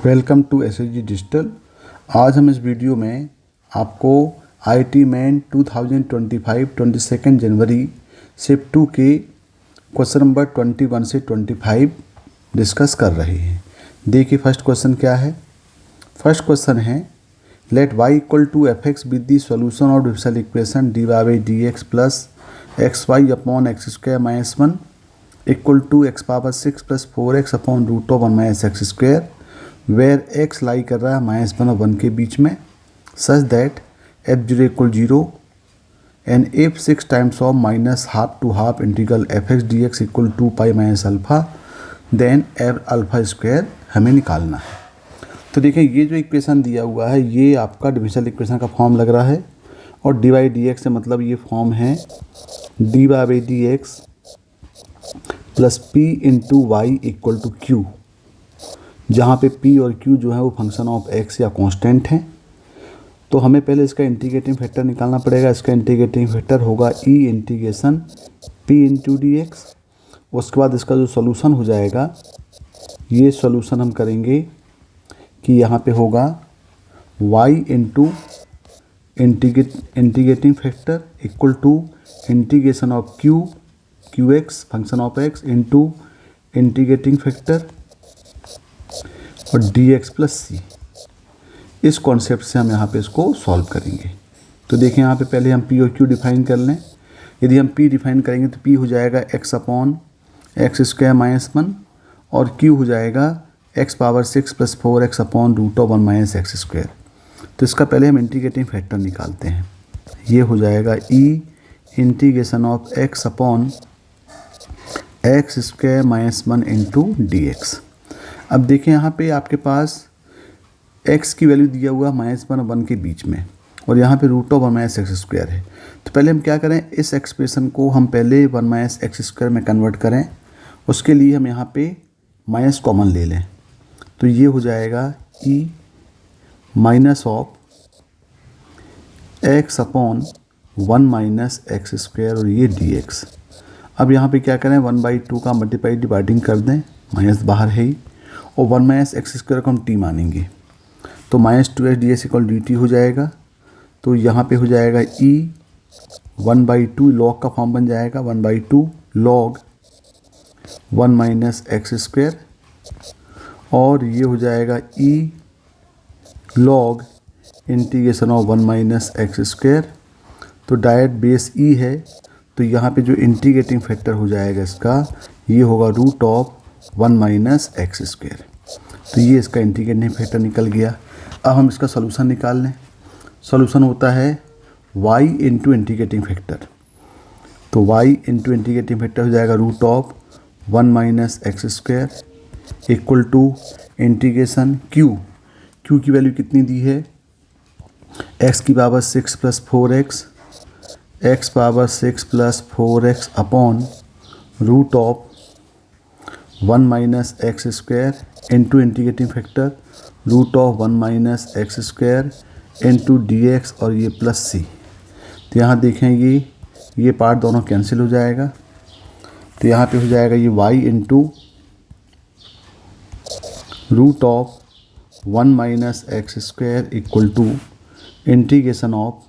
Welcome to SSG digital. आज हम इस वीडियो में आपको आईटी मेन 2025 22 जनवरी शिफ्ट 2 के क्वेश्चन नंबर 21 से 25 डिस्कस कर रहे हैं। देखिए फर्स्ट क्वेश्चन क्या है। फर्स्ट क्वेश्चन है let y equal to F X with the solution of differential equation D Y by D x plus X Y upon X square minus 1 equal to X power 6 plus 4x upon root of 1 minus x square where x lie कर रहा है -1 और 1 के बीच में such that f0 equal 0 and if 6 times of minus half to half integral F X D X equal 2 pi minus alpha then F alpha square हमें निकालना है। तो देखिए ये जो इक्वेशन दिया हुआ है ये आपका डिफरेंशियल इक्वेशन का फॉर्म लग रहा है और डी वाई डी एक्स से मतलब ये फॉर्म है D Y by D x plus P into Y equal to Q, जहाँ पे p और q जो है वो फंक्शन ऑफ x या कांस्टेंट हैं। तो हमें पहले इसका इंटीग्रेटिंग फैक्टर निकालना पड़ेगा। इसका इंटीग्रेटिंग फैक्टर होगा e integration p into D x. उसके बाद इसका जो सॉल्यूशन हो जाएगा ये सॉल्यूशन हम करेंगे कि यहाँ पे होगा y into integrating factor equal to integration of Q X function of x into integrating factor और dx प्लस सी। इस कॉन्सेप्ट से हम यहाँ पे इसको सॉल्व करेंगे। तो देखिए यहाँ पे पहले हम p और q डिफाइन कर लें। यदि हम p डिफाइन करेंगे तो p हो जाएगा x upon X square minus 1 और q हो जाएगा x power 6 plus 4x upon root of 1 minus x square. तो इसका पहले हम इंटीग्रेटिंग फैक्टर निकालते हैं। ये हो जाएगा e integration of x upon X square minus 1 into D x. अब देखें यहाँ पे आपके पास x की वैल्यू दिया हुआ -1 और 1 के बीच में और यहाँ पे root of 1 minus x square है। तो पहले हम क्या करें, इस एक्सप्रेशन को हम पहले 1 माइनस एक्स स्क्वायर में कन्वर्ट करें। उसके लिए हम यहाँ पे माइनस कॉमन ले लें। तो ये हो जाएगा e minus of x upon 1 minus x square और ये dx। अब यहाँ पे क्या करें, 1/2 का मल्टीप्लाई डिवाइडिंग कर दें, माइनस बाहर है ही, और 1 माइनस एक्स स्क्वायर को हम t मानेंगे तो -2x ds इक्वल dt हो जाएगा। तो यहाँ पे हो जाएगा e 1/2 लॉग का फॉर्म बन जाएगा 1/2 लॉग 1 माइनस एक्स स्क्वायर और ये हो जाएगा e log integration of 1 minus x square. तो डायरेक्ट बेस e है तो यहाँ पे जो इंटीग्रेटिंग फैक्टर हो जाएगा इसका ये होगा root of 1 minus x square. तो ये इसका इंटीग्रेटिंग फैक्टर निकल गया। अब हम इसका सॉल्यूशन निकाल लें। सॉल्यूशन होता है y इंटू इंटीग्रेटिंग फैक्टर। तो y इंटू इंटीग्रेटिंग फैक्टर हो जाएगा root of 1 minus x square equal to integration q की वैल्यू कितनी दी है, x की power 6 plus 4x x power 6 plus 4x upon root of 1 minus x square into integrating factor root of 1 minus x square into D X और ये plus सी। तो यहाँ देखें ये पार्ट दोनों कैंसिल हो जाएगा। तो यहाँ पे हो जाएगा ये y into root of 1 minus x square equal to integration of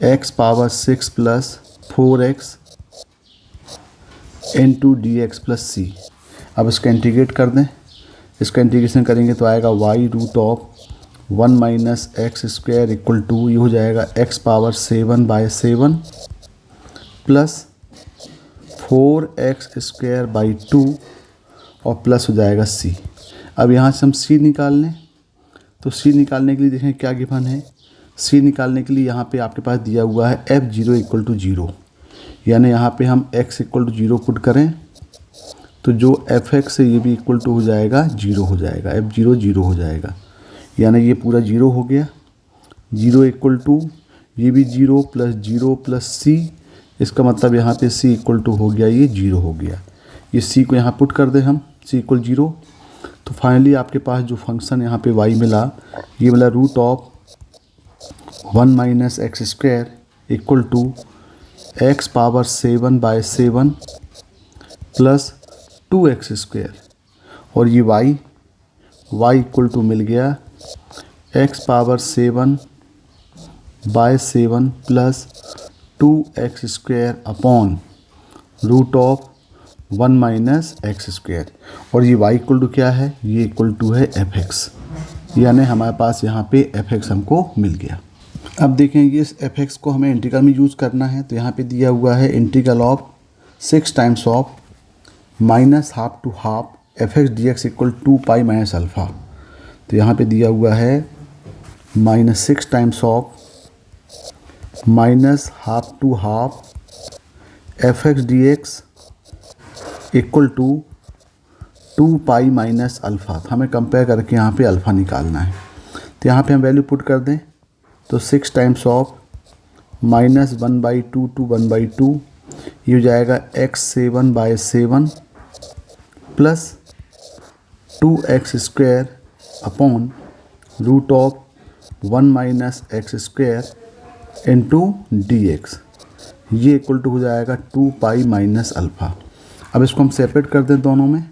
x power 6 plus 4x into D x plus c. अब इसका इंटीग्रेट कर दें। इसका इंटीग्रेशन करेंगे तो आएगा y root of 1 minus x square equal to ये हो जाएगा x power 7/7 plus 4x square by 2 और प्लस हो जाएगा c। अब यहाँ से हम c निकाल लें। तो c निकालने के लिए देखें क्या गिवन है। c निकालने के लिए यहाँ पे आपके पास दिया हुआ है f0 इक्वल टू 0, यानी यहाँ पे हम x इक्वल टू 0 पुट करें तो जो एफ एक्स है ये भी इक्वल टू हो जाएगा 0 हो जाएगा, f0 0 हो जाएगा, यानी ये पूरा 0 हो गया। 0 इक्वल टू ये भी 0 प्लस सी। इसका मतलब यहाँ पे c इक्वल टू हो गया ये 0 हो गया। ये c को यहाँ पुट कर दें हम, c इक्वल 0। तो फाइनली आपके पास जो फंक्शन यहाँ पे y मिला ये मिला root of 1 minus x square equal to x power 7/7 plus 2x square और ये y y इक्वल टू मिल गया x power 7/7 plus 2x² upon root of 1 minus x²। और ये y इक्वल टू क्या है, ये इक्वल टू है fx, यानी हमारे पास यहाँ पे fx हमको मिल गया। अब देखें ये इस fx को हमें इंटीग्रल में यूज़ करना है, तो यहाँ पे दिया हुआ है integral of 6 times of minus half to half fx dx equal 2 pi minus alpha. तो यहाँ पे दिया हुआ है -6 times of minus half to half fx dx equal to 2 pi minus alpha. तो हमें कंपेयर करके यहाँ पे अल्फ़ा निकालना है, तो यहाँ पे हम वैल्यू पुट कर दें तो 6 टाइम्स ऑफ -1/2 टू 1/2, ये हो जाएगा x7/7 plus 2x² upon root of 1 minus x² into dx, ये इक्वल टू हो जाएगा 2 पाई माइनस अल्फ़ा। अब इसको हम सेपरेट कर दें, दोनों में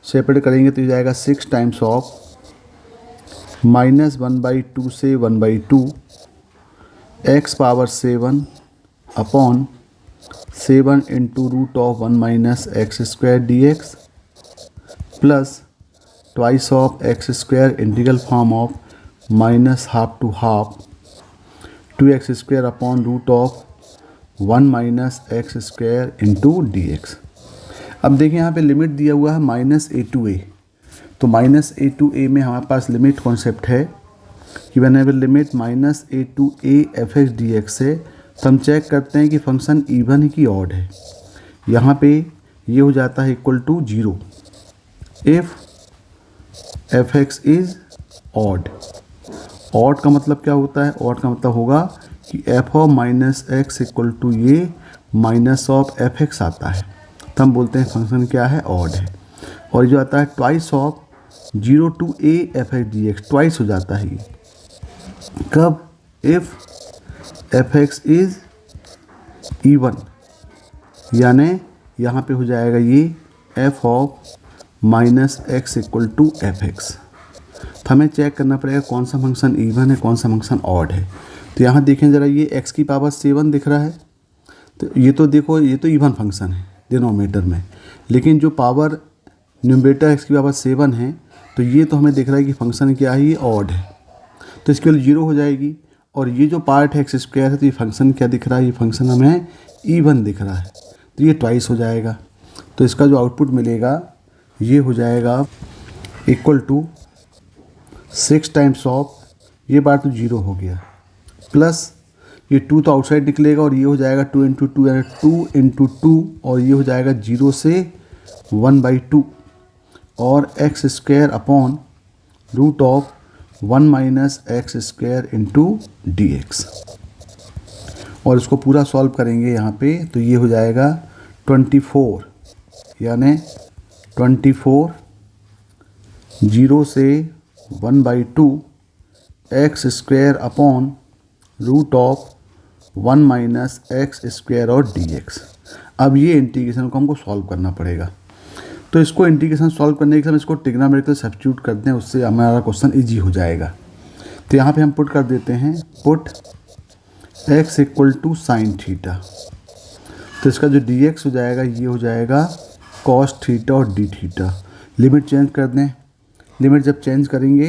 सेपरेट करेंगे तो हो जाएगा 6 टाइम्स ऑफ -1/2 से 1/2 x power 7 upon 7 into root of 1 minus x² dx plus twice of x² integral form of minus half to half 2x² upon root of 1 minus x² into dx। अब देखिए यहाँ पे limit दिया हुआ है -a to a, तो -a to a में हमारे पास लिमिट कॉन्सेप्ट है कि whenever limit -a to a fx dx है, तो हम चेक करते हैं कि फंक्शन इवन है कि ऑड है। यहाँ पे ये हो जाता है equal to 0 if fx is odd. Odd का मतलब क्या होता है, ऑड का मतलब होगा कि f of minus X equal to ये माइनस ऑफ fx आता है, तो हम बोलते हैं फंक्शन क्या है, ऑड है। और जो आता है twice of 0 to a fx dx, twice हो जाता है ये कब, इफ़ fx इज़ इवन, यानी यहाँ पे हो जाएगा ये f of minus X equal to fx। तो हमें चेक करना पड़ेगा कौन सा फंक्शन इवन है, कौन सा फंक्शन ऑड है। तो यहाँ देखें ज़रा, ये x की पावर 7 दिख रहा है, तो ये तो देखो ये तो इवन फंक्शन है डिनोमिनेटर में, लेकिन जो पावर न्यूमरेटर x की पावर 7 है, तो ये तो हमें दिख रहा है कि फंक्शन क्या है, ये ऑड है, तो इसके लिए 0 हो जाएगी। और ये जो पार्ट है x² है, तो ये फंक्शन क्या दिख रहा है, ये फंक्शन हमें इवन दिख रहा है, तो ये ट्वाइस हो जाएगा। तो इसका जो आउटपुट मिलेगा ये हो जाएगा इक्वल टू 6 टाइम्स ऑफ, ये बार तो 0 हो गया, प्लस ये 2 तो आउटसाइड निकलेगा और ये हो जाएगा 2 इंटू 2 यानी 2 इंटू 2, और ये हो जाएगा 0 से 1/2 और x² upon root of 1 minus x² into dx। और इसको पूरा सॉल्व करेंगे यहाँ पे, तो ये हो जाएगा 24, यानी 24 0 से 1/2 x² upon root of 1 minus x² और dx। अब ये इंटीग्रेशन को हमको सॉल्व करना पड़ेगा, तो इसको इंटीग्रेशन सॉल्व करने के समय इसको ट्रिग्नोमेट्रिकल सब्स्टिट्यूट कर दें, उससे हमारा क्वेश्चन इजी हो जाएगा। तो यहाँ पे हम पुट कर देते हैं, put x equal to sine theta, तो इसका जो dx हो जाएगा ये हो जाएगा कॉस थीटा और डी थीटा। लिमिट चेंज कर दें, लिमिट जब चेंज करेंगे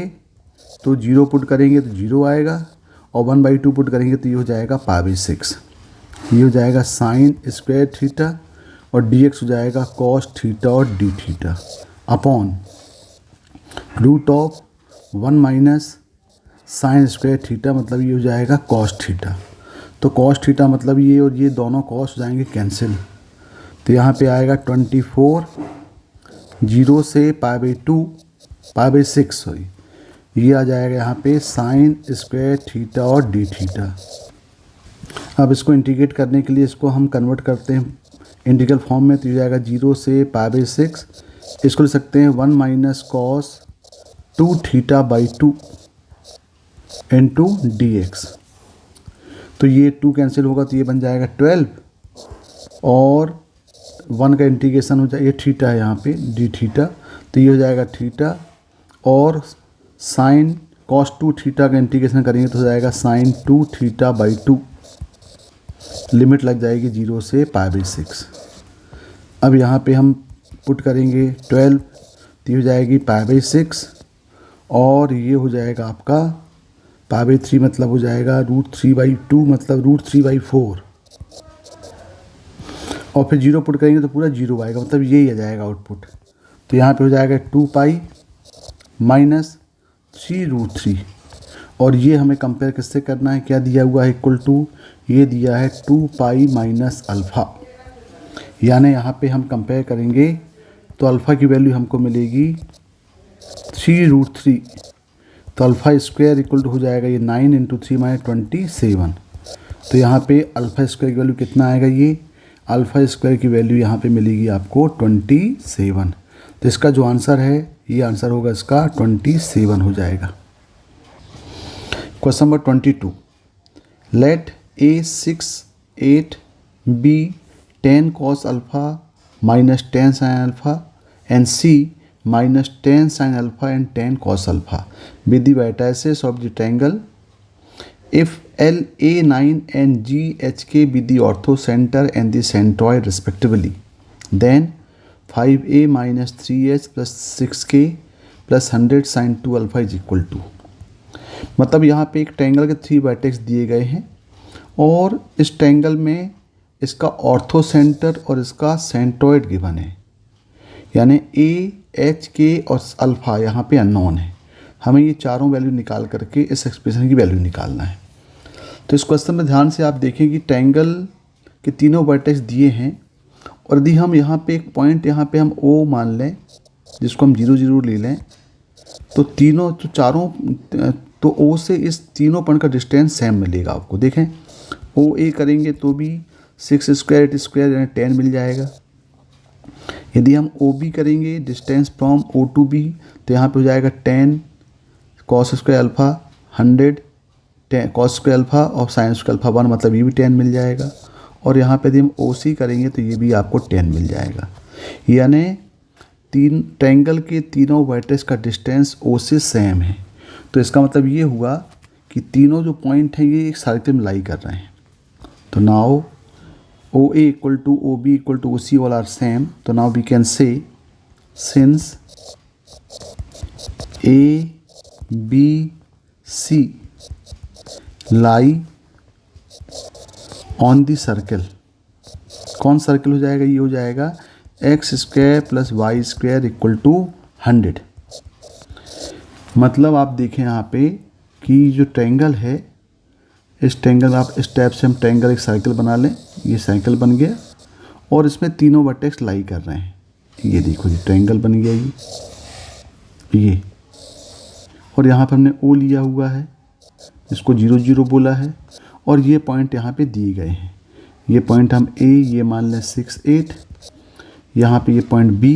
तो 0 पुट करेंगे तो 0 आएगा, और 1/2 पुट करेंगे तो ये हो जाएगा π/6, ये हो जाएगा साइन स्क्वायर थीटा, और dx हो जाएगा कॉस थीटा और D theta upon root of 1 minus sine square theta, मतलब ये हो जाएगा कॉस थीटा। तो कॉस थीटा मतलब ये और ये दोनों कॉस हो जाएंगे कैंसिल, तो यहाँ पे आएगा 24 0 से π/6 सॉरी, ये आ जाएगा यहाँ पे साइन स्क्वायर थीटा और डी थीटा। अब इसको इंटीग्रेट करने के लिए इसको हम कन्वर्ट करते हैं इंटीग्रल फॉर्म में, तो ये जाएगा 0 से π/6, इसको लिख सकते हैं 1 माइनस कॉस 2 θ/2 इंटू dx। तो ये 2 कैंसिल होगा तो ये बन जाएगा 12, और 1 का इंटीग्रेशन हो जाएगा, ये थीटा है यहाँ पे डी थीटा, तो ये हो जाएगा थीटा और साइन कॉस 2 थीटा का इंटीग्रेशन करेंगे तो हो जाएगा साइन 2 थीटा बाई 2, लिमिट लग जाएगी 0 से π/6। अब यहाँ पे हम पुट करेंगे 12, तो हो जाएगी π/6 और ये हो जाएगा आपका π/3 मतलब हो जाएगा √3/2 मतलब √3/4 और फिर 0 पुट करेंगे तो पूरा 0 आएगा, मतलब यही आ जाएगा आउटपुट। तो यहाँ पे हो जाएगा 2π माइनस 3√3 और ये हमें कंपेयर किससे करना है, क्या दिया हुआ है, इक्वल टू ये दिया है 2π माइनस अल्फ़ा, यानी यहाँ पे हम कंपेयर करेंगे तो अल्फ़ा की वैल्यू हमको मिलेगी 3√3, तो अल्फ़ा स्क्वायर इक्वल टू हो जाएगा ये 9 × 3 माइनस 27। तो यहाँ पे अल्फ़ा स्क्वायर की वैल्यू कितना आएगा, ये अल्फ़ा स्क्वायर की वैल्यू यहाँ पे मिलेगी आपको 27। तो इसका जो आंसर है ये आंसर होगा इसका 27 हो जाएगा। Question number 22, let A6 8 B 10 cos alpha minus 10 sin alpha and C minus 10 sin alpha and 10 cos alpha with the vertices of the triangle. If LA9 and GHK be the orthocenter and the centroid respectively, then 5A minus 3H plus 6K plus 100 sin 2 alpha is equal to। मतलब यहाँ पे एक triangle के 3 vertex दिए गए हैं और इस ट्रायंगल में इसका ऑर्थोसेंटर और इसका सेंट्रोइड गिवन है, यानी ए, एच, के और अल्फ़ा यहाँ पे अननोन है। हमें ये चारों वैल्यू निकाल करके इस एक्सप्रेशन की वैल्यू निकालना है। तो इस क्वेश्चन में ध्यान से आप देखें कि ट्रायंगल के तीनों वर्टेक्स दिए हैं और यदि हम यहाँ पे एक पॉइंट यहाँ पे हम ओ मान लें जिसको हम 0 0 ले लें तो तीनों तो चारों तो ओ से इस तीनों पॉइंट का डिस्टेंस सेम मिलेगा आपको। देखें ओ ए करेंगे तो भी 6 स्क्वायर 8 स्क्वायर यानी 10 मिल जाएगा। यदि हम ओ बी करेंगे distance from O to B तो यहाँ पे हो जाएगा 10 cos square alpha 100 10 cos square alpha और साइन स्क्वायर अल्फ़ा 1 मतलब ये भी 10 मिल जाएगा। और यहाँ पे यदि हम ओ सी करेंगे तो ये भी आपको 10 मिल जाएगा। यानी तीन ट्रायंगल के तीनों वर्टेक्स का डिस्टेंस ओ से सेम है। तो इसका मतलब ये हुआ कि तीनों जो पॉइंट हैं ये एक सर्कल में लाई कर रहे हैं। तो now O A equal to O B equal to O C all are same. तो now we can say since A B C lie on the circle, कौन सर्कल हो जाएगा, ये हो जाएगा x square plus y square equal to 100। मतलब आप देखें यहाँ पे कि जो ट्रायंगल है इस ट्रायंगल में आप इस टाइप से हम ट्रायंगल एक सर्कल बना लें, ये सर्कल बन गया और इसमें तीनों वर्टेक्स लाई कर रहे हैं। ये देखो ये ट्रायंगल बन गया ये और यहाँ पर हमने ओ लिया हुआ है, इसको 0 0 बोला है और ये पॉइंट यहाँ पे दिए गए हैं। ये पॉइंट हम ए ये मान लें 6 8, यहाँ पे ये पॉइंट बी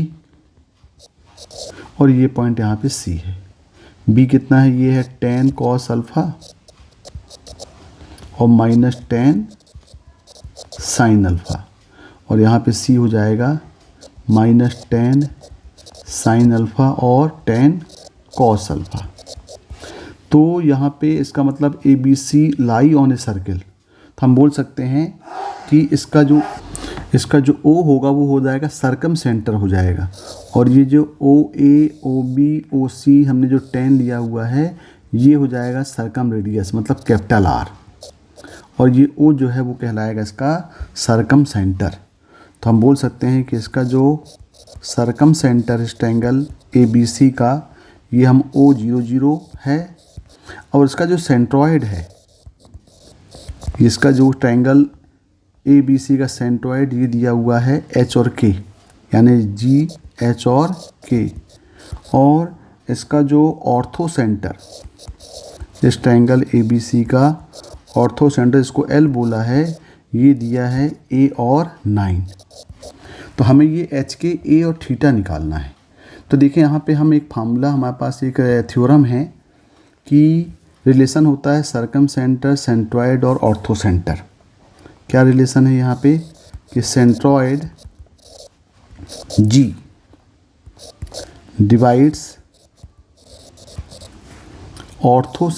और ये पॉइंट यहाँ पे सी है। बी कितना है, ये है 10 कॉस अल्फ़ा और माइनस 10 साइन अल्फ़ा और यहाँ पे सी हो जाएगा माइनस 10 साइन अल्फ़ा और 10 कॉस अल्फ़ा। तो यहाँ पे इसका मतलब A B C lie on a circle. तो हम बोल सकते हैं कि इसका जो ओ होगा वो हो जाएगा सर्कम सेंटर हो जाएगा और ये जो ओ ए ओ बी ओ सी हमने जो 10 लिया हुआ है ये हो जाएगा सर्कम रेडियस मतलब कैपिटल आर और ये ओ जो है वो कहलाएगा इसका सर्कम सेंटर। तो हम बोल सकते हैं कि इसका जो सर्कम सेंटर इस ट्रायंगल ए बी सी का ये हम ओ 0 0 है और इसका जो सेंट्रॉइड है इसका जो ट्रायंगल ए बी सी का सेंट्रॉइड ये दिया हुआ है एच और के यानी जी एच और के और इसका जो ऑर्थो सेंटर इस ट्रायंगल ए बी सी का ऑर्थो सेंटर इसको एल बोला है ये दिया है ए और 9। तो हमें ये एच के ए और थीटा निकालना है। तो देखिए यहाँ पे हम एक फार्मूला हमारे पास एक थ्योरम है कि रिलेशन होता है सर्कम सेंटर सेंट्रॉइड और ऑर्थो सेंटर। क्या रिलेशन है यहाँ पे कि centroid G divides ortho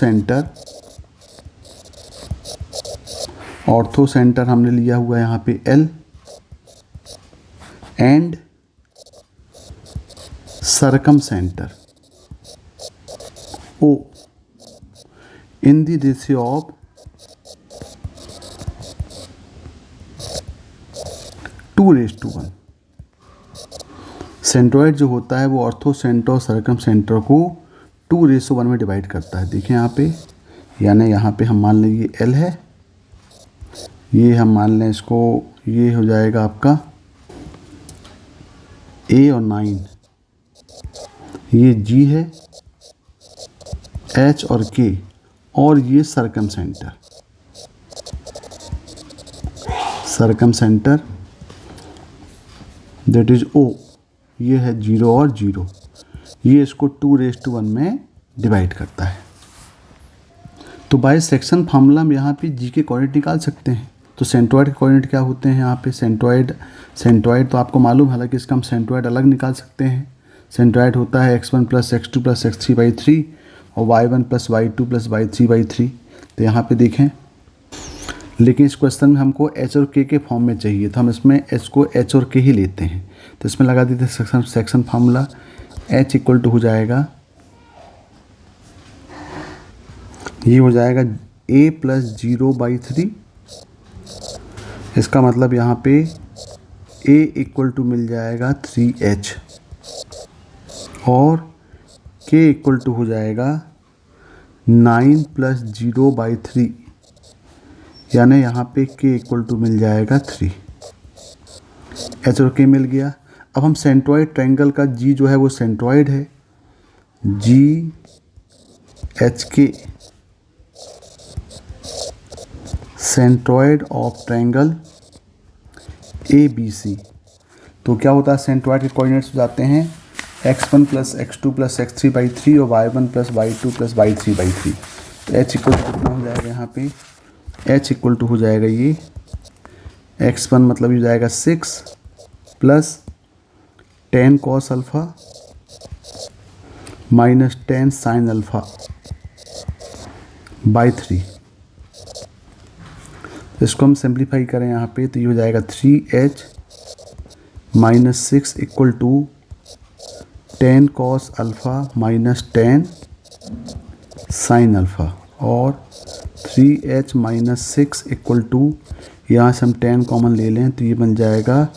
centre हमने लिया हुआ है यहाँ पे L and circumcentre O in the ratio of 2:1। Centroid जो होता है वो ऑर्थो सेंटर और सरकम सेंटर को 2:1 में डिवाइड करता है। देखिए यहाँ पे, यानी यहाँ पे हम मान लें ये L है, ये हम मान लें इसको, ये हो जाएगा आपका A और 9, ये G है, H और K, और ये सरकम सेंटर दैट इज O, ये है 0 और 0, ये इसको 2:1 में डिवाइड करता है। तो बाय सेक्शन फार्मूला में यहाँ पे G के कोऑर्डिनेट निकाल सकते हैं। तो सेंट्रॉइड के कोऑर्डिनेट क्या होते हैं यहाँ पे? सेंट्रॉइड तो आपको मालूम है, हालांकि इसका हम सेंट्रॉइड अलग निकाल सकते हैं। सेंट्रॉइड होता है x1 + x2 + x3/3 और y1 + y2 + y3/3। तो यहाँ पे देखें, लेकिन इस क्वेश्चन में हमको h और k के फॉर्म में चाहिए, तो हम इसमें h को h और k ही लेते हैं। तो इसमें लगा देते हैं section formula, h equal to हो जाएगा, ये हो जाएगा a + 0/3। इसका मतलब यहाँ पे a इक्वल टू मिल जाएगा 3h और k इक्वल टू हो जाएगा 9 + 0/3, यानी यहाँ पे k इक्वल टू मिल जाएगा 3। h और k मिल गया। अब हम सेंट्रॉइड ट्रायंगल का G जो है वो सेंट्रॉइड है, GHK centroid of triangle ABC। तो क्या होता है, सेंट्रॉइड के कोऑर्डिनेट्स हो जाते हैं x1 + x2 + x3/3 और y1 + y2 + y3/3। तो h इक्वल टू कितना हो जाएगा यहाँ पे? h इक्वल टू हो जाएगा ये x1 मतलब हो जाएगा 6 + 10 cos alpha - 10 sin alpha by 3। इसको हम सिंप्लीफाई करें यहाँ पे, तो ये हो जाएगा 3h - 6 equal to 10 cos alpha - 10 sin alpha, और 3h - 6 इक्वल टू, यहाँ से हम 10 कॉमन ले लें तो ये बन जाएगा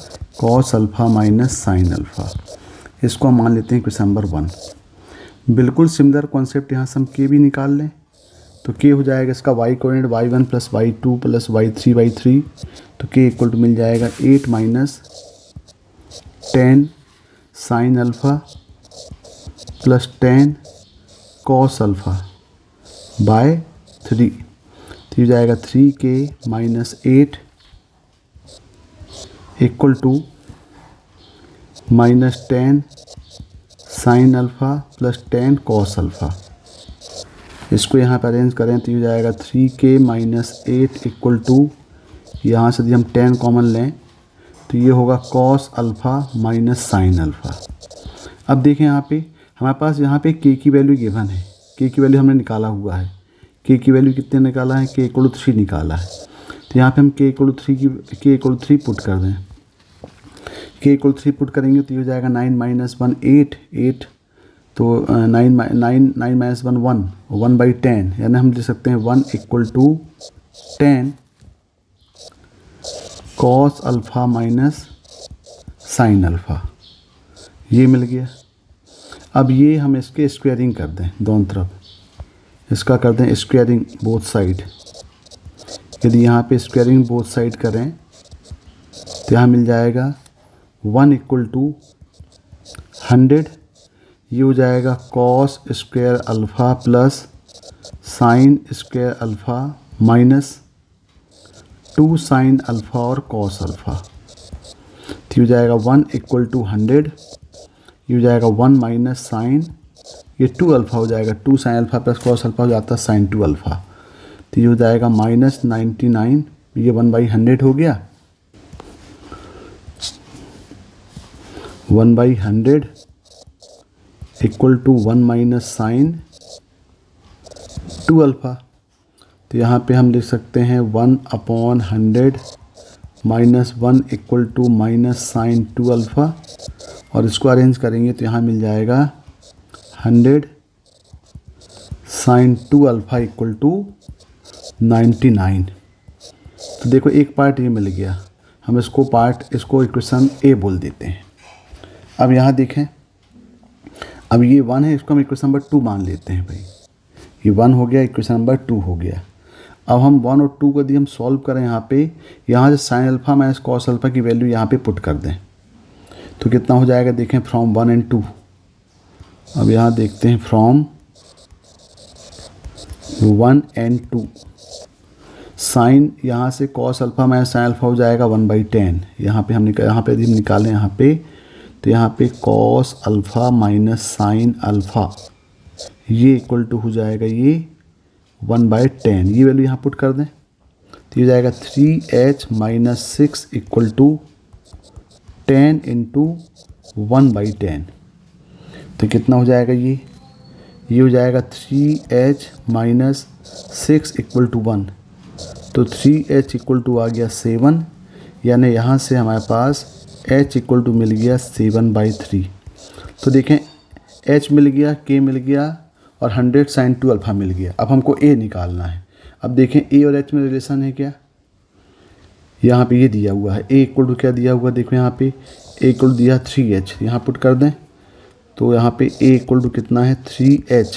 cos अल्फ़ा - sin अल्फ़ा। इसको हम मान लेते हैं क्वेश्चन नंबर 1। बिल्कुल सिमिलर कॉन्सेप्ट यहाँ से हम k भी निकाल लें, तो k हो जाएगा इसका y coordinate y1 + y2 + y3/3। तो k इक्वल टू मिल जाएगा 8 - 10 sin alpha + 10 cos alpha by 3। तो ये जाएगा 3k - 8 equal to -10 sin alpha + 10 cos alpha. इसको यहाँ पर अरेंज करें तो ये जाएगा 3k - 8 इक्वल टू, यहाँ से यदि हम 10 कॉमन लें तो ये होगा cos अल्फ़ा - sin अल्फ़ा। अब देखें यहाँ पे हमारे पास यहाँ पे k की वैल्यू गिवन है, k की वैल्यू हमने निकाला हुआ है। k की वैल्यू कितने निकाला है? k इक्वल टू 3 निकाला है। तो यहाँ पे हम k इक्वल टू 3 पुट कर दें। k इक्वल 3 पुट करेंगे तो ये हो जाएगा 9 - 1 8, तो 9 - 1 1/10, यानी हम लिख सकते हैं 1 equal to 10 cos alpha - sin alpha. ये मिल गया। अब ये हम इसके स्क्वायरिंग कर दें दोनों तरफ, इसका कर दें स्क्वायरिंग बोथ साइड। यदि यहाँ पे स्क्वायरिंग बोथ साइड करें तो यहाँ मिल जाएगा 1 इक्वल टू 100, ये हो जाएगा cos square alpha plus sin square alpha minus 2 sin alpha और cos अल्फ़ा। तो ये हो जाएगा 1 इक्वल टू 100, ये हो जाएगा 1 माइनस साइन, ये 2 अल्फ़ा हो जाएगा, 2 sin alpha plus cos alpha हो जाता है sin 2 अल्फ़ा। तो ये हो जाएगा -99, ये 1/100 हो गया। 1/100 equal to 1 minus sine 2 alpha. तो यहाँ पे हम लिख सकते हैं 1/100 -1 equal to minus sine 2 alpha, और इसको अरेंज करेंगे तो यहाँ मिल जाएगा 100 साइन 2 अल्फ़ा इक्वल टू 99। तो देखो एक पार्ट ये मिल गया, हम इसको इक्वेशन ए बोल देते हैं। अब यहाँ देखें, अब ये 1 है, इसको हम इक्वेशन नंबर 2 मान लेते हैं भाई। ये 1 हो गया, इक्वेशन नंबर 2 हो गया। अब हम 1 और 2 को यदि हम सॉल्व करें यहाँ से sine alpha minus cos alpha की वैल्यू यहाँ पे पुट कर दें तो कितना हो जाएगा, देखें फ्रॉम 1 and 2। अब यहाँ देखते हैं फ्रॉम 1 and 2 साइन यहाँ से cos alpha minus sine alpha हो जाएगा 1/10। यहाँ पे यदि हम निकालें तो यहाँ पे cos alpha minus sine alpha ये इक्वल टू हो जाएगा ये 1/10। ये वैल्यू यहाँ पुट कर दें तो ये जाएगा 3h - 6 इक्वल टू 10 इंटू 1/10। तो कितना हो जाएगा, ये हो जाएगा 3h - 6 इक्वल टू 1। तो 3h इक्वल टू आ गया 7, यानी यहाँ से हमारे पास h इक्वल टू मिल गया 7/3। तो देखें h मिल गया, k मिल गया और 100 साइन 2 अल्फ़ा मिल गया। अब हमको a निकालना है। अब देखें a और h में रिलेशन है क्या, यहाँ पे ये दिया हुआ है। a इक्वल टू क्या दिया हुआ, देखो यहाँ पे a इक्वल टू दिया 3h, यहाँ पुट कर दें तो यहाँ पे a इक्वल टू कितना है 3h।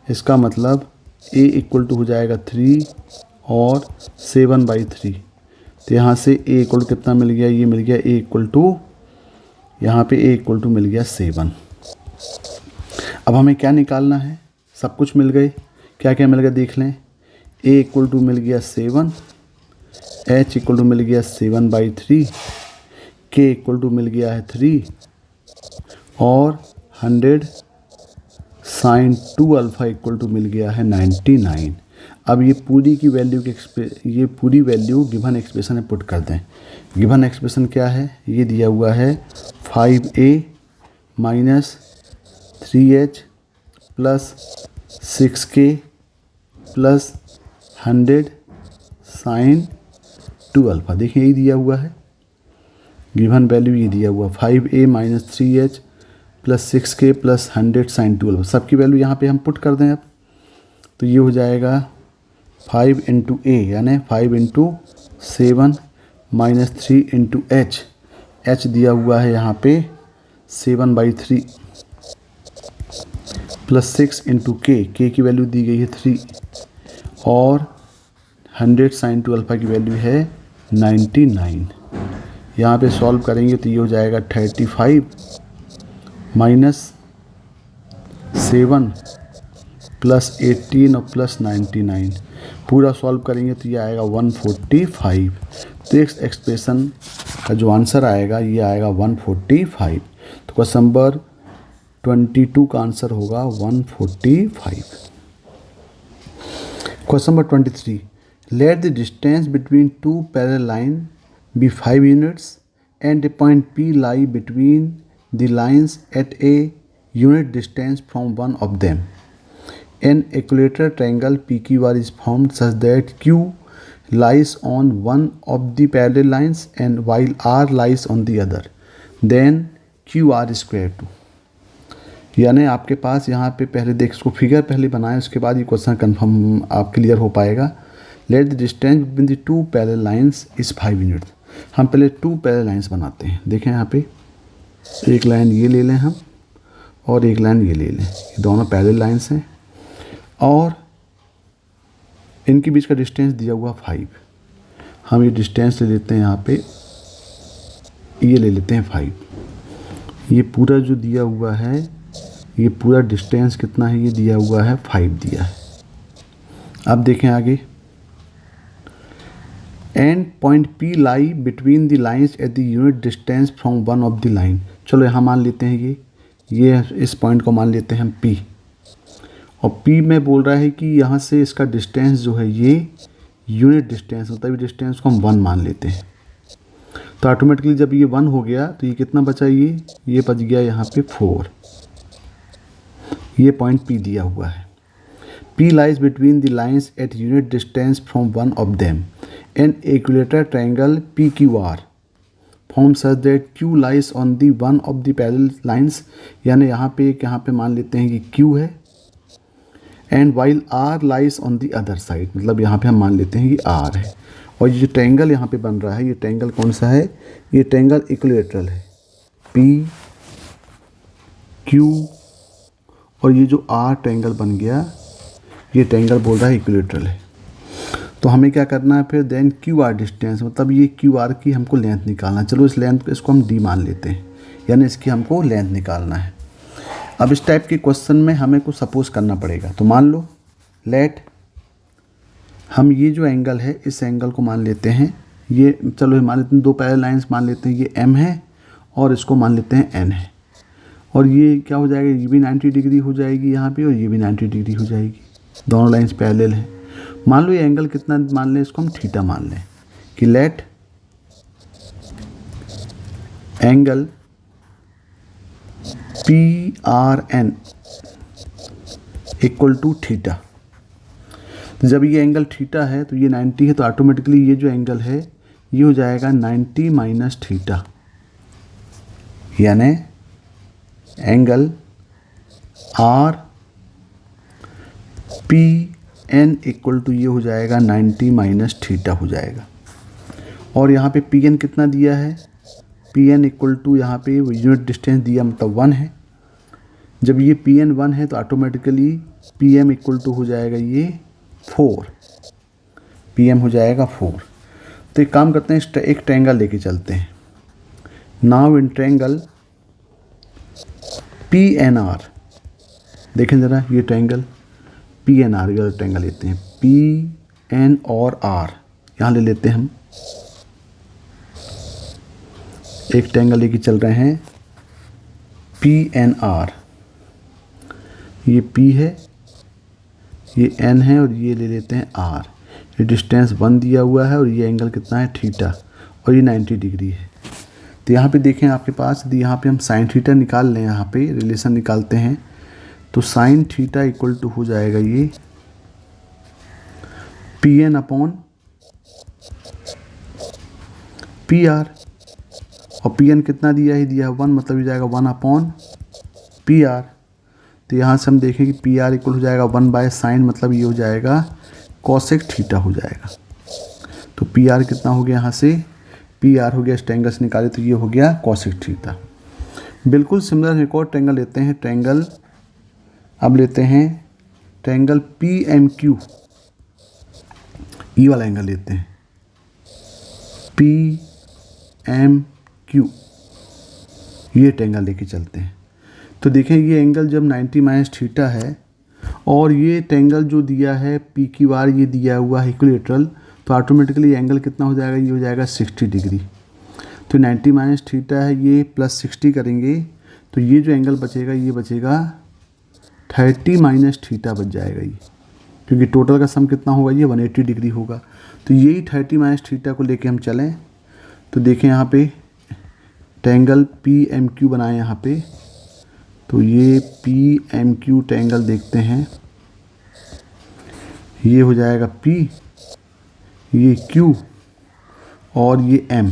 इसका मतलब a इक्वल टू हो जाएगा 3 और 7/3। तो यहाँ से a इक्वल टू कितना मिल गया, ये मिल गया a इक्वल टू, यहाँ पे a इक्वल टू मिल गया 7। अब हमें क्या निकालना है, सब कुछ मिल गए, क्या क्या मिल गया देख लें। a इक्वल टू मिल गया 7, h इक्वल टू मिल गया 7/3, k इक्वल टू मिल गया है 3 और 100 साइन 2 अल्फ़ा इक्वल टू मिल गया है 99। अब ये पूरी की वैल्यू ये पूरी वैल्यू गिवन एक्सप्रेशन में पुट कर दें। गिवन एक्सप्रेशन क्या है, ये दिया हुआ है 5a - 3h plus 6k plus 100 sine 2 alpha. देखिए ये दिया हुआ है, गिवन वैल्यू ये दिया हुआ 5a - 3h plus 6k plus 100 sine 2 alpha. सबकी वैल्यू यहाँ पे हम पुट कर दें। अब तो ये हो जाएगा 5 इंटू a यानी 5 इंटू 7 - 3 इंटू h दिया हुआ है यहाँ पे 7/3 प्लस 6 इंटू k की वैल्यू दी गई है 3 और 100 साइन 2 अल्फ़ा की वैल्यू है 99। यहाँ पे सॉल्व करेंगे तो ये हो जाएगा 35 माइनस 7 प्लस 18 और प्लस 99। पूरा सॉल्व करेंगे तो ये आएगा 145। तो इस एक्सप्रेशन का जो आंसर आएगा ये आएगा 145। तो क्वेश्चन नंबर 22 का आंसर होगा 145। Question number 23, let the distance between two parallel line be 5 units and a point P lie between the lines at a unit distance from one of them. An equilateral triangle PQR is formed such that Q lies on one of the parallel lines and while R lies on the other. Then QR square 2. यानी आपके पास यहाँ पे पहले देख इसको figure पहले बनाएं, उसके बाद ये क्वेश्चन कन्फर्म आप क्लियर हो पाएगा। Let the distance between the two parallel lines is 5 units. हम पहले 2 पैरेलल लाइन्स बनाते हैं। देखें यहाँ पे एक लाइन ये ले लें हम और एक लाइन ये ले लें, ये दोनों पैरेलल लाइन्स हैं और इनके बीच का डिस्टेंस दिया हुआ 5। हम ये डिस्टेंस ले लेते हैं, यहाँ पे ये ले लेते हैं 5। ये पूरा जो दिया हुआ है ये पूरा डिस्टेंस कितना है, ये दिया हुआ है 5 दिया है। अब देखें आगे, and point P lie between the lines at the unit distance from one of the line. चलो यहाँ मान लेते हैं ये इस पॉइंट को मान लेते हैं हम P, और P में बोल रहा है कि यहाँ से इसका डिस्टेंस जो है ये यूनिट डिस्टेंस मतलब डिस्टेंस को हम 1 मान लेते हैं। तो ऑटोमेटिकली जब ये 1 हो गया तो ये कितना बचा, ये बच गया यहाँ पे 4। ये पॉइंट P दिया हुआ है। P lies between the lines at unit distance from one of them. An equilateral triangle PQR forms such that Q lies on the one of the parallel lines. यानी यहाँ पे मान लेते हैं कि Q है and while R lies on the other side. मतलब यहाँ पे हम मान लेते हैं कि R है और ये जो ट्रायंगल यहाँ पे बन रहा है ये ट्रायंगल कौन सा है? ये ट्रायंगल इक्विलेटरल है P Q और ये जो R ट्रायंगल बन गया ये ट्रायंगल बोल रहा है इक्विलेटरल है। तो हमें क्या करना है फिर? देन क्यू आर डिस्टेंस, मतलब ये क्यू आर की हमको लेंथ निकालना। चलो इस लेंथ को इसको हम डी मान लेते हैं, यानी इसकी हमको लेंथ निकालना है। अब इस टाइप के क्वेश्चन में हमें कुछ सपोज करना पड़ेगा। तो मान लो लेट हम ये जो एंगल है इस एंगल को मान लेते हैं, ये चलो मान लेते हैं दो पैरेलल लाइंस मान लेते हैं, ये एम है और इसको मान लेते हैं एन है। और ये क्या हो जाएगा? ये भी 90 डिग्री हो जाएगी यहाँ पे और ये भी 90 डिग्री हो जाएगी, दोनों लाइंस पैरेलल हैं। मान लो ये एंगल कितना मान लें? इसको हम थीटा मान लें कि let angle P R N equal to theta. जब ये एंगल थीटा है तो ये 90 है, तो ऑटोमेटिकली ये जो एंगल है ये हो जाएगा 90 माइनस थीटा, यानी angle R P N equal to ये हो जाएगा 90 माइनस थीटा हो जाएगा। और यहाँ पे पी एन कितना दिया है? पी एन इक्वल टू यहाँ पे यूनिट डिस्टेंस दिया मतलब 1 है। जब ये पी एन 1 है तो automatically P M equal to हो जाएगा ये 4, पी एम हो जाएगा 4। तो एक काम करते हैं, एक ट्रायंगल लेके चलते हैं। Now in triangle P N R, देखें ज़रा ये ट्रायंगल पी एन आर, ये ट्रायंगल लेते हैं पी एन और आर, यहाँ ले लेते हैं हम एक ट्रायंगल लेके चल रहे हैं पी एन आर। ये पी है, ये एन है और ये ले लेते हैं आर। ये डिस्टेंस 1 दिया हुआ है और ये एंगल कितना है? थीटा, और ये 90 डिग्री है। तो यहाँ पे देखें आपके पास, यदि यहाँ पे हम साइन थीटा निकाल लें, यहाँ पे रिलेशन निकालते हैं तो साइन थीटा इक्वल टू हो जाएगा ये P N upon P R. और पी एन कितना दिया है? दिया है 1, मतलब ये जाएगा 1 अपॉन पी आर। तो यहाँ से हम देखें कि पी आर इक्वल हो जाएगा 1 बाय साइन, मतलब ये हो जाएगा कॉसेक थीटा हो जाएगा। तो पी आर कितना हो गया? यहाँ से पी आर हो गया, इस ट्रायंगल से निकाले तो ये हो गया कॉसेक थीटा। बिल्कुल सिमिलर एक और ट्रायंगल लेते हैं, ट्रायंगल अब लेते हैं ट्रायंगल पी एम क्यू, ई वाला एंगल लेते हैं पी एम क्यू, ये ट्रायंगल लेके चलते हैं। तो देखें ये एंगल जब 90 माइनस थीटा है और ये ट्रायंगल जो दिया है पी क्यू आर ये दिया हुआ है इक्विलेटरल, तो ऑटोमेटिकली एंगल कितना हो जाएगा? ये हो जाएगा 60 डिग्री। तो 90 माइनस थीटा है, ये प्लस 60 करेंगे तो ये जो एंगल बचेगा ये बचेगा 30 माइनस थीटा बच जाएगा ये, क्योंकि टोटल का सम कितना होगा? ये 180 डिग्री होगा। तो यही 30 माइनस थीटा को लेके हम चलें तो देखें यहाँ पे ट्रायंगल पी एम क्यू बनाए यहाँ पे। तो ये पी एम क्यू ट्रायंगल देखते हैं, ये हो जाएगा पी, ये क्यू और ये एम।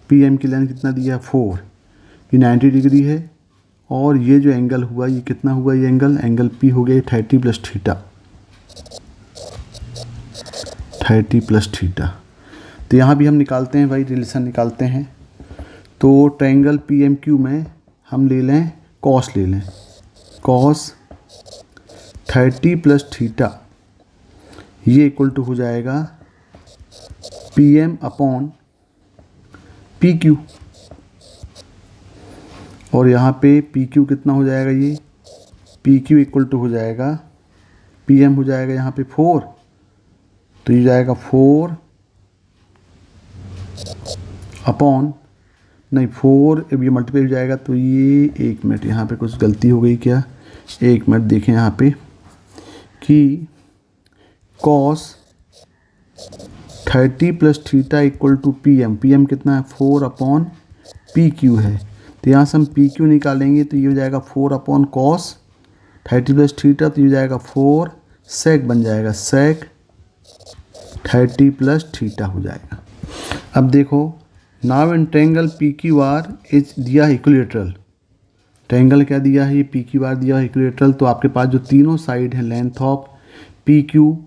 पी एम की लेंथ कितना दिया है? 4, ये 90 डिग्री है और ये जो एंगल हुआ ये कितना हुआ? ये एंगल पी हो गया 30 प्लस थीटा, 30 प्लस थीटा। तो यहाँ भी हम निकालते हैं भाई, रिलेशन निकालते हैं। तो ट्रायंगल पी एम क्यू में हम ले लें कॉस, ले लें कॉस 30 प्लस थीटा, ये इक्वल टू हो जाएगा P M upon P Q. और यहाँ पे पी क्यू कितना हो जाएगा? ये पी क्यू इक्वल टू हो जाएगा पी एम हो जाएगा यहाँ पे 4, तो ये जाएगा 4 अपॉन नहीं 4, अब ये मल्टीप्लाई हो जाएगा। तो ये 1 मिनट, यहाँ पे कुछ गलती हो गई क्या? 1 मिनट देखें यहाँ पे कि cos 30 plus theta equal to P M. P M कितना है? 4 अपॉन पी क्यू है। तो यहाँ से हम पी क्यू निकालेंगे तो ये हो जाएगा 4 अपॉन कॉस 30 प्लस थीटा, तो ये हो जाएगा 4 सेक बन जाएगा, सेक 30 प्लस थीटा हो जाएगा। अब देखो, now in triangle P Q R is दिया है इक्विलेटरल। ट्रायंगल क्या दिया है, ये पी क्यू आर दिया है इक्विलेटरल। तो आपके पास जो तीनों साइड है, length of P Q,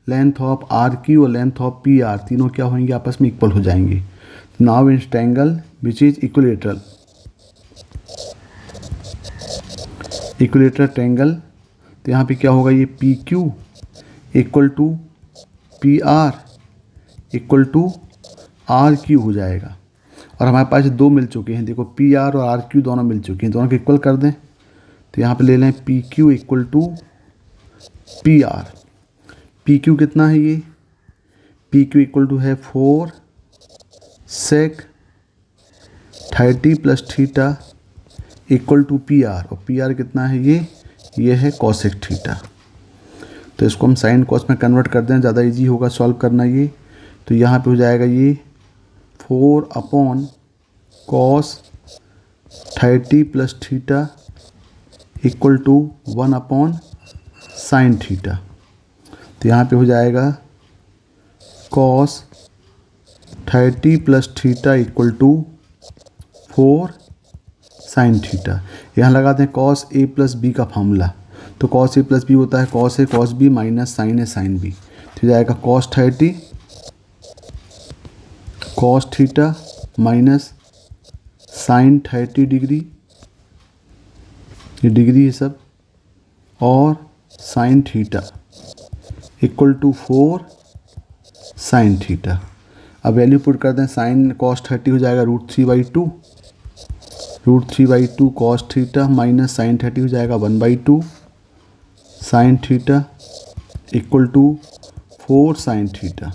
length of R Q और लेंथ ऑफ पी आर, तीनों क्या होंगे, आपस में इक्वल हो जाएंगे। Now in triangle which is equilateral, equilateral triangle, तो यहाँ पे क्या होगा, ये P Q equal to P R equal to R Q हो जाएगा। और हमारे पास दो मिल चुके हैं, देखो पी आर और आर क्यू दोनों मिल चुके हैं, दोनों को इक्वल कर दें। तो यहाँ पे ले लें P Q equal to P R. P Q कितना है, ये पी क्यू इक्वल टू है 4 sec 30 plus theta equal to P R. और पी आर कितना है, ये है कॉसेक थीटा। तो इसको हम साइन कॉस में कन्वर्ट कर दें, ज़्यादा इजी होगा सॉल्व करना ये। तो यहाँ पे हो जाएगा ये 4 upon cos 30 plus theta equal to 1 upon sine theta. तो यहाँ पे हो जाएगा cos 30 plus theta equal to 4 sine theta. यहाँ लगा दें कॉस ए प्लस बी का फॉर्मूला। तो कॉस ए प्लस बी होता है cos A cos B minus sine A sine B. तो जाएगा cos 30 cos theta minus sine 30 degree, ये डिग्री है सब, और sign theta equal to 4 sine theta. अब वैल्यू पुट कर दें, साइन कॉस 30 हो जाएगा √3/2, √3/2 कॉस थीटा माइनस साइन 30 हो जाएगा 1/2 sine theta equal to 4 sine theta.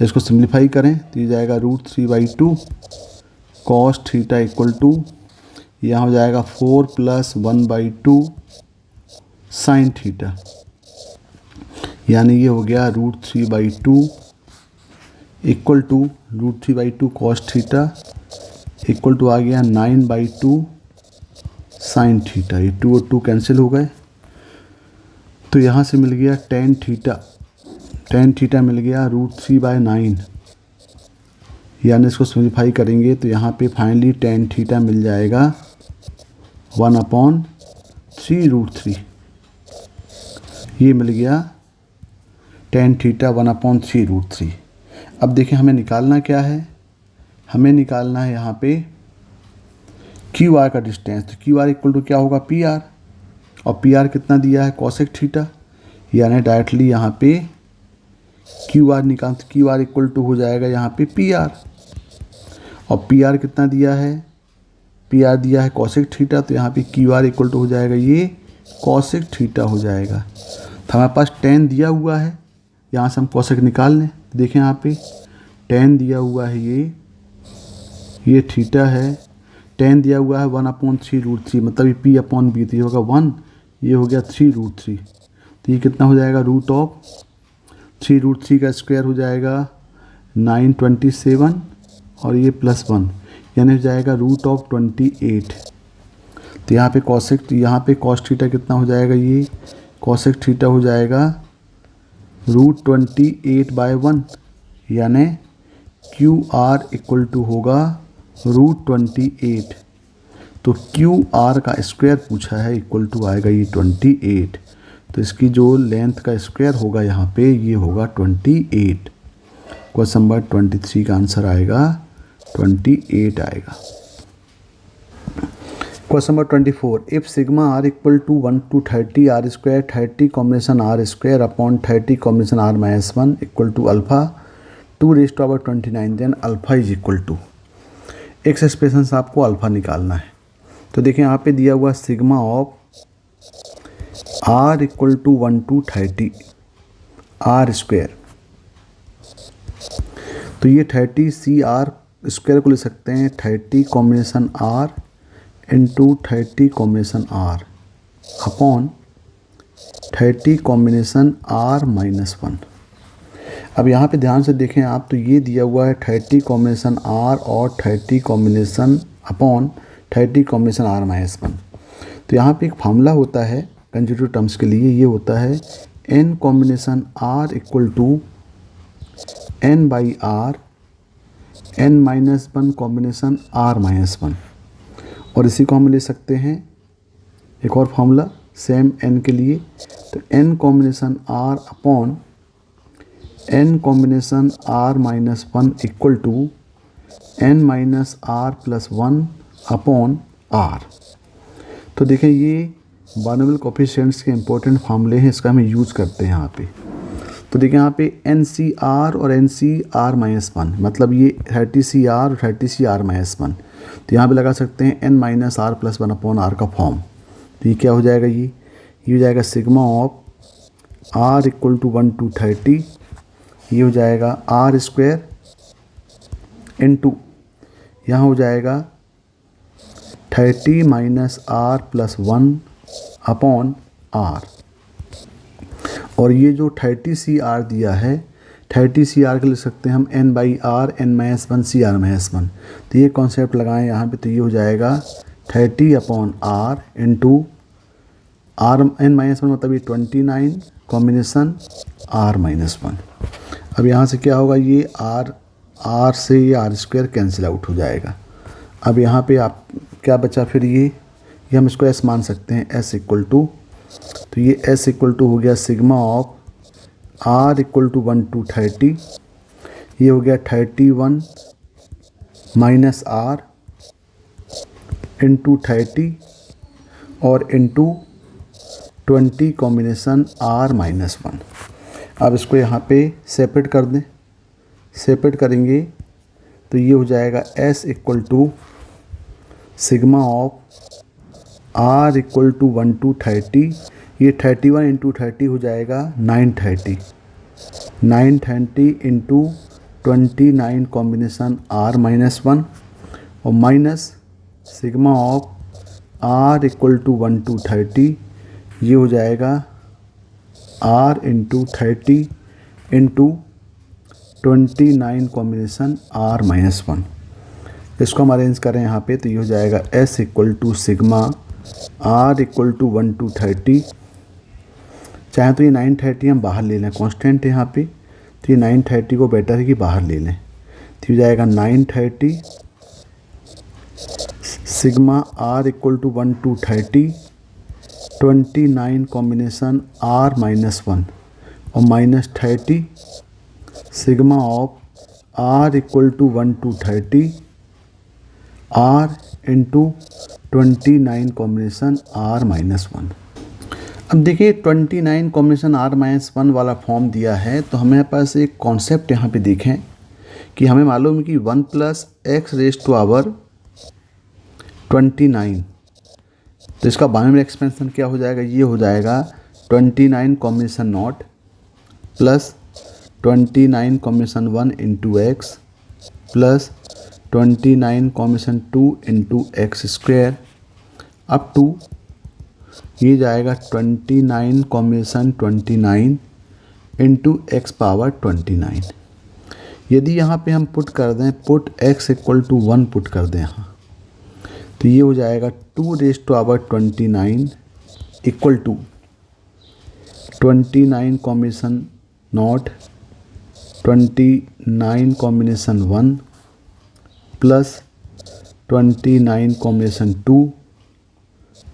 इसको सिंप्लीफाई करें तो ये जाएगा √3/2 कॉस थीटा इक्वल टू, यहाँ हो जाएगा 4 प्लस 1/2 साइन थीटा, यानी ये हो गया √3/2 equal to √3/2 cos theta equal to आ गया 9/2 साइन थीटा। ये 2 और 2 कैंसिल हो गए। तो यहाँ से मिल गया tan थीटा मिल गया √3/9, यानी इसको सिंप्लीफाई करेंगे तो यहाँ पे फाइनली tan थीटा मिल जाएगा 1/3√3। ये मिल गया tan थीटा 1/3√3। अब देखें हमें निकालना क्या है, हमें निकालना है यहाँ पे क्यू आर का डिस्टेंस। तो क्यू आर इक्वल टू क्या होगा, पी आर, और पी आर कितना दिया है, कॉसेक थीटा, यानी डायरेक्टली यहाँ पे क्यू आर निकाल, क्यू आर इक्वल टू हो जाएगा यहाँ पे पी आर। और पी आर कितना दिया है, पी आर दिया है कॉसेक थीटा, तो यहाँ पे क्यू आर इक्वल टू हो जाएगा ये कॉसेक थीटा हो जाएगा। तो हमारे पास tan दिया हुआ है, यहाँ से हम कॉसेक निकाल लें। देखें यहाँ पे tan दिया हुआ है, ये थीटा है, tan दिया हुआ है 1/3√3, मतलब ये p/b, तो ये होगा 1, ये हो गया 3√3। तो ये कितना हो जाएगा, √3 का स्क्वायर हो जाएगा 927 और ये +1, यानी हो जाएगा √28। तो यहाँ पे कॉसेक, यहाँ पे कॉस थीटा कितना हो जाएगा, ये कॉसेक थीटा हो जाएगा √28/1, यानी क्यू आर इक्वल टू होगा √28। तो क्यू आर का स्क्वायर पूछा है, इक्वल टू आएगा ये 28। तो इसकी जो लेंथ का स्क्वायर होगा यहाँ पे, ये होगा 28। क्वेश्चन नंबर 23 का आंसर आएगा 28 आएगा। Question number 24, if sigma R equal to 1 to 30 R square 30 combination R square upon 30 combination r-1 equal to alpha 2⁻29, then alpha is equal to, X expression से आपको अल्फा निकालना है। तो देखें यहाँ पे दिया हुआ sigma of r equal to 1 to 30 R square, तो ये 30 CR स्क्वायर को ले सकते हैं 30 combination R into 30 combination R upon 30 combination R-1। अब यहाँ पे ध्यान से देखें आप, तो ये दिया हुआ है 30 कॉम्बिनेशन R और 30 कॉम्बिनेशन अपॉन 30 कॉम्बिनेशन R-1। तो यहाँ पे एक फार्मूला होता है कंज्यूगेटिव टर्म्स के लिए, ये होता है n combination r equal to n by R n minus one combination r minus one. और इसी को हम ले सकते हैं एक और फॉर्मूला सेम n के लिए, तो n combination r upon n combination r minus one equal to n minus r plus one upon r। तो देखें ये बाइनोमियल कोएफिशिएंट्स के इंपॉर्टेंट फार्मूले हैं, इसका हमें यूज़ करते हैं यहाँ पे। तो देखिए यहाँ पे NCR और NCR माइनस वन, मतलब ये 30CR और 30CR माइनस वन, तो यहाँ पे लगा सकते हैं n minus R plus one upon R का फॉर्म। तो ये क्या हो जाएगा, ये हो जाएगा sigma of r equal to 1 to 30, ये हो जाएगा r स्क्वायर इंटू यहाँ हो जाएगा 30 minus R plus one upon r। और ये जो 30CR दिया है, 30CR के लिख सकते हैं हम n by R n minus one CR minus one. तो ये कॉन्सेप्ट लगाएं यहाँ पे, तो ये हो जाएगा 30 upon r into r n minus one, मतलब ये 29 कॉम्बिनेशन r माइनस वन। अब यहाँ से क्या होगा, ये r से ये r स्क्वायर कैंसिल आउट हो जाएगा। अब यहाँ पे आप क्या बचा फिर, ये हम इसको s मान सकते हैं, s इक्वल टू, तो ये s इक्वल टू हो गया sigma of r equal to 1 to 30, ये हो गया 31 माइनस r इंटू 30 और into 20 combination r minus one. अब इसको यहाँ पे सेपरेट कर दें, सेपरेट करेंगे तो ये हो जाएगा s equal to sigma of r equal to 1 to 30, ये 31 इंटू 30 हो जाएगा 930 into 29 combination r minus one, और minus sigma of r equal to 1 to 30, ये हो जाएगा r into 30 into 29 combination r minus one. इसको हम अरेंज करें यहाँ पे, तो ये हो जाएगा s equal to sigma r equal to 1 to 30, चाहे तो ये 930 हम बाहर ले लें, कांस्टेंट है यहाँ पे, तो ये 930 को बेटर है कि बाहर ले लें, तो ये जाएगा 930 sigma r equal to 1 to 30 29 combination r minus one, और minus 30 sigma of r equal to 1 to 30 r into 29 combination r minus one. अब देखिए 29 कॉम्बिनेशन r माइनस वन वाला फॉर्म दिया है, तो हमें पास एक कॉन्सेप्ट यहाँ पे देखें कि हमें मालूम है कि 1 plus x raise to power 29, तो इसका बाइनोमियल एक्सपेंशन क्या हो जाएगा, ये हो जाएगा 29 combination nought plus 29 combination 1 into x plus 29 combination 2 into x square up to ये जाएगा 29 कॉम्बिनेशन 29 इंटू एक्स पावर 29। यदि यहाँ पे हम पुट कर दें, put x equal to 1 put कर दें यहाँ, तो ये हो जाएगा 2 raise to power 29 equal to 29 combination nought 29 combination 1 plus 29 combination 2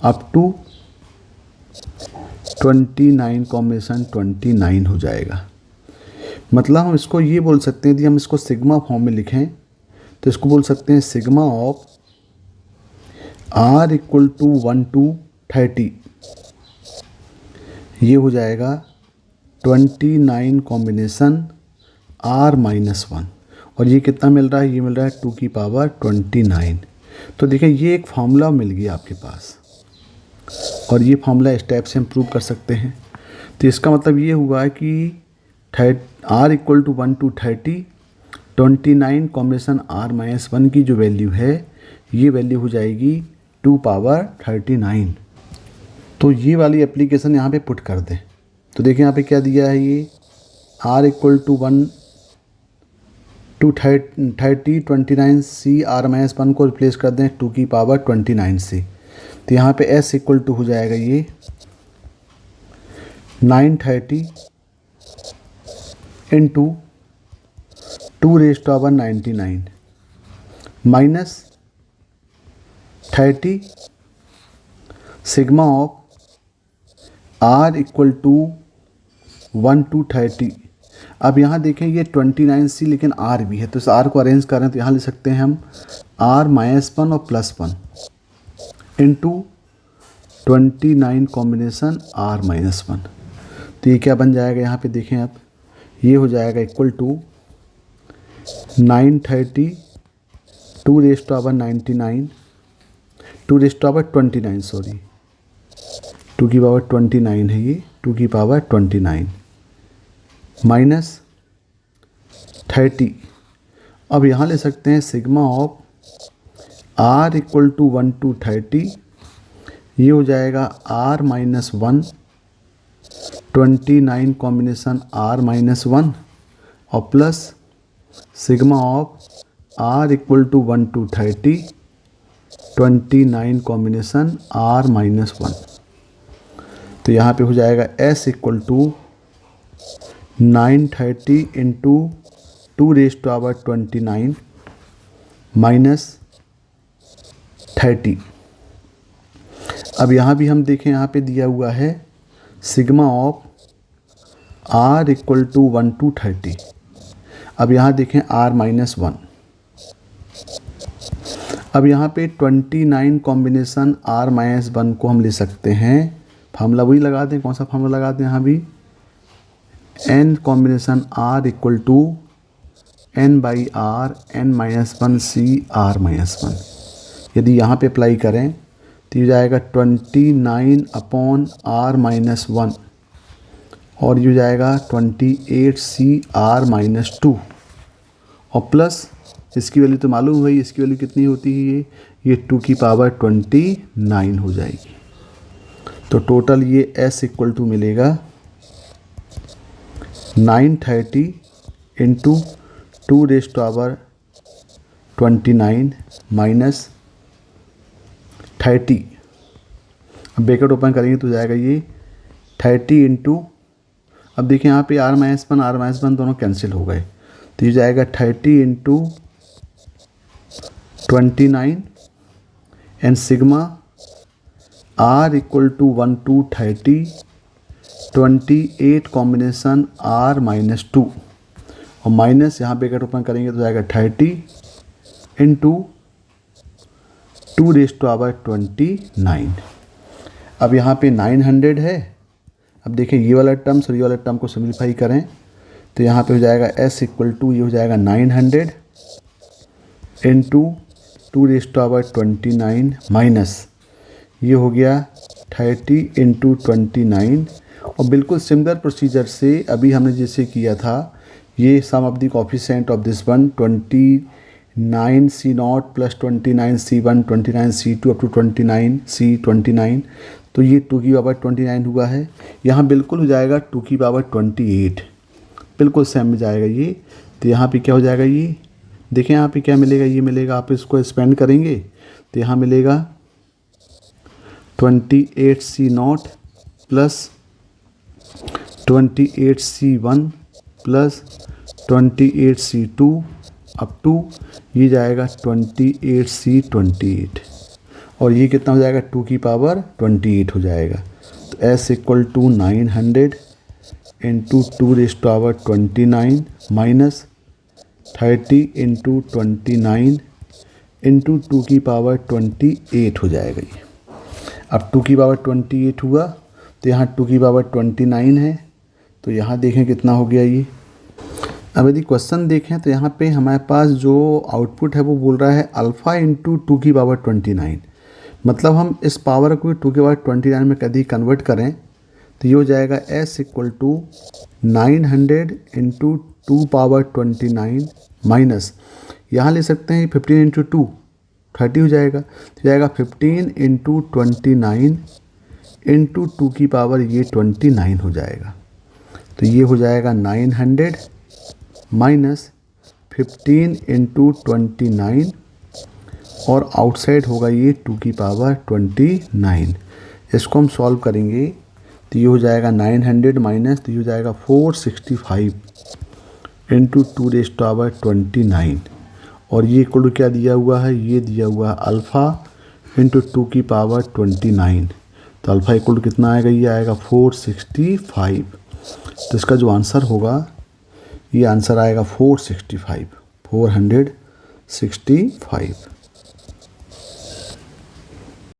up to 29 combination 29 हो जाएगा। मतलब हम इसको ये बोल सकते हैं, यदि हम इसको सिग्मा फॉर्म में लिखें तो इसको बोल सकते हैं sigma of r equal to 1 to 30, ये हो जाएगा 29 कॉम्बिनेशन r माइनस वन, और ये कितना मिल रहा है, ये मिल रहा है 2 की पावर 29। तो देखिए ये एक फार्मूला मिल गया आपके पास, और ये फार्मूला इस टाइप से हम प्रूव कर सकते हैं। तो इसका मतलब ये हुआ कि r equal to 1 to 30 29 combination r minus one की जो वैल्यू है, ये वैल्यू हो जाएगी 2 पावर 39। तो ये वाली एप्लीकेशन यहाँ पे पुट कर दें, तो देखिए यहाँ पे क्या दिया है, ये r equal to 1 to 30 29 c r minus one को रिप्लेस कर दें 2 की पावर 29 से, तो यहाँ पे s इक्वल टू हो जाएगा ये 930 into 2⁻99 minus 30 sigma of R equal to 1 to 30। अब यहाँ देखें ये 29C लेकिन R भी है, तो इस R को अरेंज करें तो यहाँ लिख सकते हैं हम R-1 और +1 इंटू 29 कॉम्बिनेशन R-1। तो ये क्या बन जाएगा, यहाँ पे देखें आप, ये हो जाएगा इक्वल टू 930 2⁻99 2⁻29 सॉरी 2⁻29 है ये 2⁻29 माइनस 30। अब यहाँ ले सकते हैं sigma of R equal to 1 to 30, ये हो जाएगा R-1 29 कॉम्बिनेशन R-1 और plus sigma of R equal to 1 to 30 29 combination R-1। तो यहाँ पे हो जाएगा S equal to 930 into 2⁻29 minus 30। अब यहाँ भी हम देखें, यहाँ पे दिया हुआ है sigma of R equal to 1 to 30। अब यहाँ देखें R-1। अब यहाँ पे 29 कॉम्बिनेशन R-1 को हम ले सकते हैं, फार्मूला वही लगा दें, कौन सा फार्मूला लगा दें, यहाँ भी n combination R equal to n/R n-1 CR-1। यदि यहाँ पे अप्लाई करें तो ये जाएगा 29 अपॉन R-1 और ये जाएगा 28 CR-2 और प्लस इसकी वैल्यू तो मालूम हुई, इसकी वैल्यू कितनी होती है, ये 2⁻29 हो जाएगी। तो टोटल ये S इक्वल टू मिलेगा 930 इंटू 2⁻29 माइनस 30। अब ब्रैकेट ओपन करेंगे तो जाएगा ये 30 इंटू, अब देखिए यहाँ पे R-1 दोनों कैंसिल हो गए, तो ये जाएगा 30 into 29 and sigma R equal to 1 to 30 28 combination R-2 और माइनस यहाँ ब्रैकेट ओपन करेंगे तो जाएगा 30 इंटू 2⁻29। अब यहाँ पे 900 है। अब देखिए ये वाला टर्म्स और ये वाला टर्म को सिम्प्लीफाई करें तो यहाँ पे हो जाएगा S इक्वल टू, ये हो जाएगा 900 इंटू 2⁻29 माइनस ये हो गया 30 इंटू 29। और बिल्कुल सिमिलर प्रोसीजर से अभी हमने जैसे किया था, ये sum of the coefficient of this one 29C0 plus 29C1 29C2 up to 29C29, तो ये 2⁻29 हुआ है। यहाँ बिल्कुल हो जाएगा 2⁻28, बिल्कुल सेम में जाएगा ये। तो यहाँ पे क्या हो जाएगा, ये देखें यहाँ पे क्या मिलेगा, ये मिलेगा, आप इसको एक्सपेंड करेंगे तो यहाँ मिलेगा 28C0 plus 28C1 plus 28C2 up to ये जाएगा 28C28 और ये कितना हो जाएगा 2⁻28 हो जाएगा। तो S equal to 900 into 2⁻29 minus 30 into 29 into 2⁻28 हो जाएगा ये। अब 2⁻28 हुआ तो यहाँ 2⁻29 है, तो यहाँ देखें कितना हो गया ये। अब यदि क्वेश्चन देखें तो यहाँ पे हमारे पास जो आउटपुट है वो बोल रहा है अल्फ़ा इंटू 2⁻29, मतलब हम इस पावर को 2⁻29 में कभी कन्वर्ट करें तो ये हो जाएगा S equal to 900 into 2⁻29 minus यहाँ ले सकते हैं 15 इंटू 2 30 हो जाएगा, तो जाएगा 15 इंटू 29 इंटू 2⁻29 हो जाएगा। तो ये हो जाएगा 900 माइनस 15 इंटू 29 और आउटसाइड होगा ये 2⁻29। इसको हम सॉल्व करेंगे तो ये हो जाएगा 900 माइनस, तो ये हो जाएगा 465 इंटू 2⁻29 और ये इक्वल टू क्या दिया हुआ है, ये दिया हुआ है अल्फ़ा इंटू 2⁻29। तो अल्फ़ा इक्वल टू कितना आएगा, ये आएगा 465। तो इसका जो आंसर होगा, ये आंसर आएगा 465।